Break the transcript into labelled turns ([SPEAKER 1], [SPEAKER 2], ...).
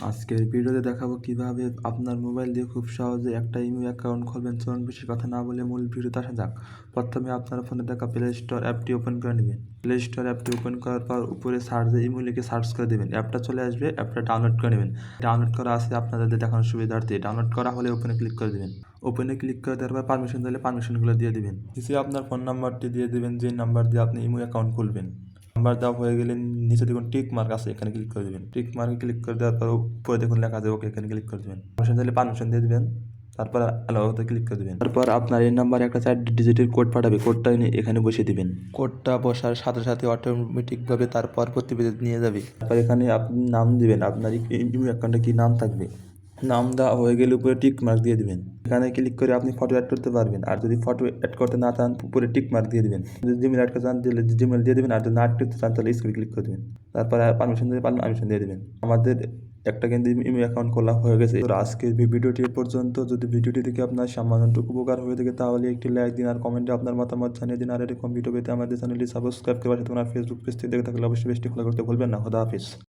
[SPEAKER 1] আজকের ভিডিওতে দেখাবো কিভাবে আপনার মোবাইল দিয়ে খুব সহজে একটা ইমো অ্যাকাউন্ট খুলবেন। চলুন বেশি কথা না বলে মূল ভিডিওতে আসা যাক। প্রথমে আপনার ফোনে থাকা প্লে স্টোর অ্যাপটি ওপেন করে নেবেন। প্লে স্টোর অ্যাপটি ওপেন করার পর উপরে সার্চে ইমো লিখে সার্চ করে দেবেন। অ্যাপটা চলে আসবে, অ্যাপটা ডাউনলোড করে নেবেন। ডাউনলোড করা আছে আপনাদের দেখানোর সুবিধার্থে। ডাউনলোড করা হলে ওপেনে ক্লিক করে দেবেন। ওপেনে ক্লিক করে দেওয়ার পর পারমিশন দিলে পারমিশনগুলো দিয়ে দেবেন। নিচে আপনার ফোন নাম্বারটি দিয়ে দেবেন, যে নাম্বার দিয়ে আপনি ইমো অ্যাকাউন্ট খুলবেন। নাম্বার দেওয়া হয়ে গেলে নিচে দেখুন টিক মার্ক আছে, এখানে ক্লিক করে দেবেন। টিক মার্কে ক্লিক করে দেওয়ার পর উপরে দেখুন লেখা আছে ওকে, এখানে ক্লিক করে দেবেন। পারমিশন দিলে পারমিশন দিয়ে দেবেন। তারপর অ্যালাউতে ক্লিক করে দেবেন। তারপর আপনার এই নাম্বারে একটা 4 ডিজিটের কোড পাঠাবে, কোডটা এখানে বসিয়ে দিবেন। কোডটা বসার সাথে সাথে অটোমেটিকভাবে তারপর প্রতিবেদন নিয়ে যাবে। তারপর এখানে আপনি নাম দিবেন, আপনার ইমেল অ্যাকাউন্টে কি নাম থাকবে। নাম দেওয়া হয়ে গেলে উপরে টিক মার্ক দিয়ে দিবেন। এখানে ক্লিক করে আপনি ফটো অ্যাড করতে পারবেন, আর যদি ফটো অ্যাড করতে না চান উপরে টিক মার্ক দিয়ে দিবেন। যদি জিমেল অ্যাড করতে চান তাহলে জিমেল দিয়ে দিবেন, আর যদি না অ্যাড করতে চান তাহলে স্ক্রিনে ক্লিক করে দেবেন। তারপর পারমিশন দিয়ে পারমিশন দিয়ে দিবেন। আমাদের একটা কিন্তু ইমেল অ্যাকাউন্ট খোলা হয়ে গেছে। তো আজকের ভিডিওটি এ পর্যন্ত। যদি ভিডিওটি থেকে আপনার সামান্যটুকু উপকার হয়ে থাকে তাহলে একটি লাইক দিন, আর কমেন্টে আপনার মতামত জানিয়ে দিন। আর এরকম ভিডিও পেতে আমাদের চ্যানেলটি সাবস্ক্রাইব করে সাথে ফেসবুক পেজ থেকে দেখে থাকলে অবশ্যই পেজটি ফলো করতে ভুলবেন না। খোদা হাফিজ।